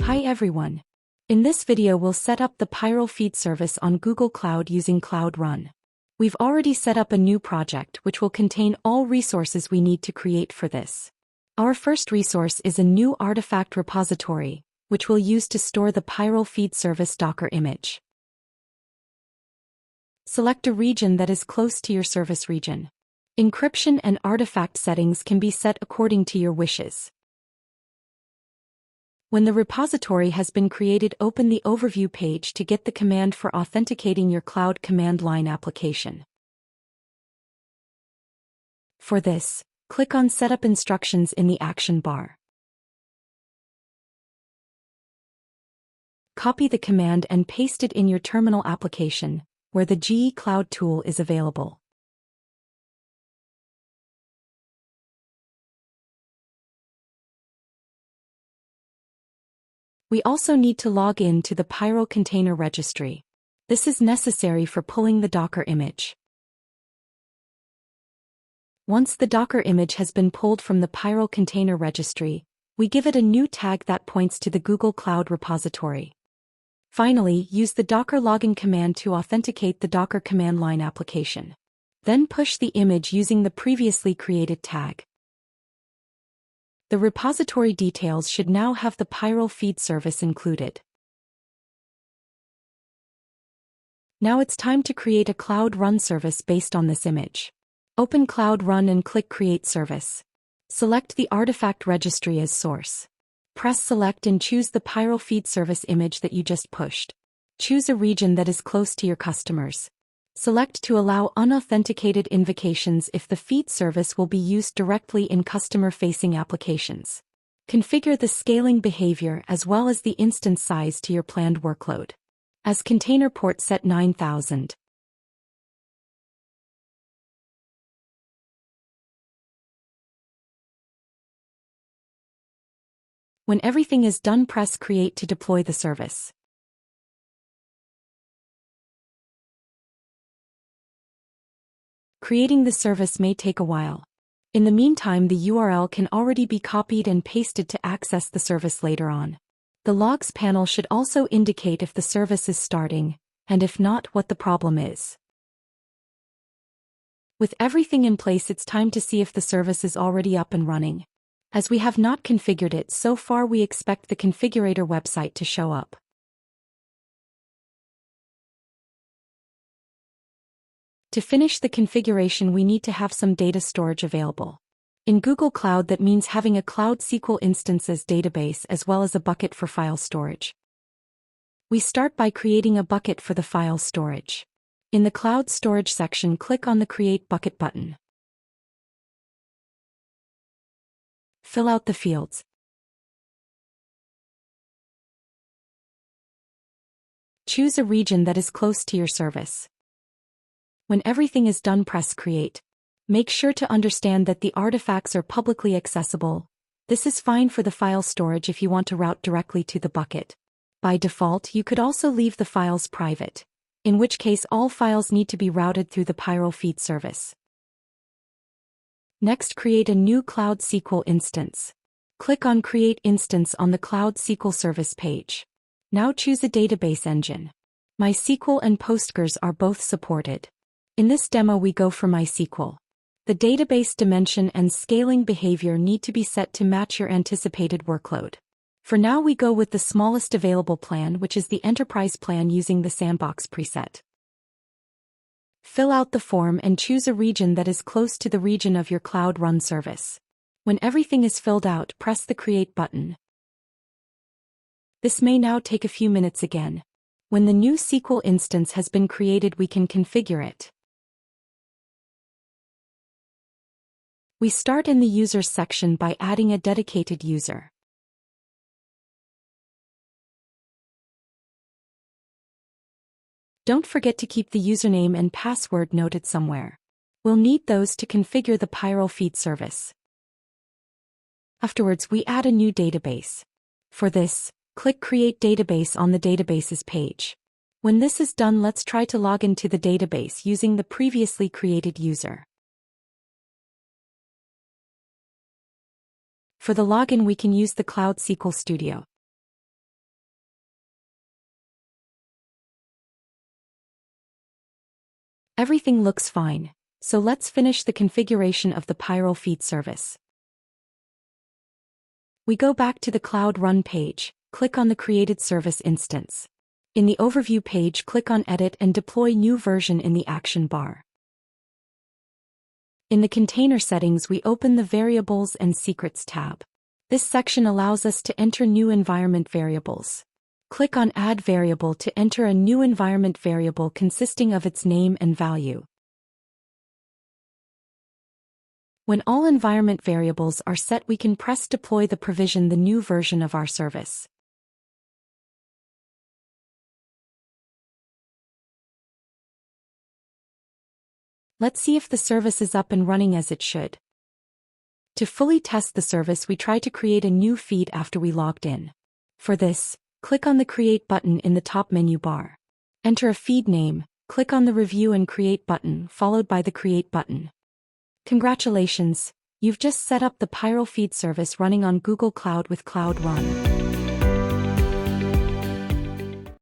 Hi everyone. In this video we'll set up the Piral Feed Service on Google Cloud using Cloud Run. We've already set up a new project which will contain all resources we need to create for this. Our first resource is a new artifact repository, which we'll use to store the Piral Feed Service Docker image. Select a region that is close to your service region. Encryption and artifact settings can be set according to your wishes. When the repository has been created, open the overview page to get the command for authenticating your cloud command line application. For this, click on Setup Instructions in the action bar. Copy the command and paste it in your terminal application, where the GCP Cloud tool is available. We also need to log in to the Piral container registry. This is necessary for pulling the Docker image. Once the Docker image has been pulled from the Piral container registry, we give it a new tag that points to the Google Cloud repository. Finally, use the Docker login command to authenticate the Docker command line application. Then push the image using the previously created tag. The repository details should now have the Piral Feed Service included. Now it's time to create a Cloud Run service based on this image. Open Cloud Run and click Create Service. Select the artifact registry as source. Press Select and choose the Piral Feed Service image that you just pushed. Choose a region that is close to your customers. Select to allow unauthenticated invocations if the feed service will be used directly in customer-facing applications. Configure the scaling behavior as well as the instance size to your planned workload. As container port set 9000. When everything is done, press Create to deploy the service. Creating the service may take a while. In the meantime, the URL can already be copied and pasted to access the service later on. The logs panel should also indicate if the service is starting, and if not, what the problem is. With everything in place, it's time to see if the service is already up and running. As we have not configured it so far, we expect the configurator website to show up. To finish the configuration, we need to have some data storage available. In Google Cloud, that means having a Cloud Sql instance as database as well as a bucket for file storage. We start by creating a bucket for the file storage. In the Cloud Storage section, click on the Create Bucket button. Fill out the fields. Choose a region that is close to your service. When everything is done, press Create. Make sure to understand that the artifacts are publicly accessible. This is fine for the file storage if you want to route directly to the bucket. By default, you could also leave the files private, in which case all files need to be routed through the Piral Feed Service. Next, create a new Cloud Sql instance. Click on Create Instance on the Cloud Sql Service page. Now choose a database engine. MySQL and Postgres are both supported. In this demo, we go for MySQL. The database dimension and scaling behavior need to be set to match your anticipated workload. For now, we go with the smallest available plan, which is the Enterprise plan using the Sandbox preset. Fill out the form and choose a region that is close to the region of your Cloud Run service. When everything is filled out, press the Create button. This may now take a few minutes again. When the new SQL instance has been created, we can configure it. We start in the Users section by adding a dedicated user. Don't forget to keep the username and password noted somewhere. We'll need those to configure the Piral Feed Service. Afterwards, we add a new database. For this, click Create Database on the Databases page. When this is done, let's try to log into the database using the previously created user. For the login, we can use the Cloud Sql Studio. Everything looks fine, so let's finish the configuration of the Piral Feed Service. We go back to the Cloud Run page, click on the created service instance. In the overview page, click on Edit and Deploy New Version in the action bar. In the container settings, we open the Variables and Secrets tab. This section allows us to enter new environment variables. Click on Add Variable to enter a new environment variable consisting of its name and value. When all environment variables are set, we can press Deploy to provision the new version of our service. Let's see if the service is up and running as it should. To fully test the service, we try to create a new feed after we logged in. For this, click on the Create button in the top menu bar. Enter a feed name, click on the Review and Create button followed by the Create button. Congratulations, you've just set up the Piral Feed service running on Google Cloud with Cloud Run.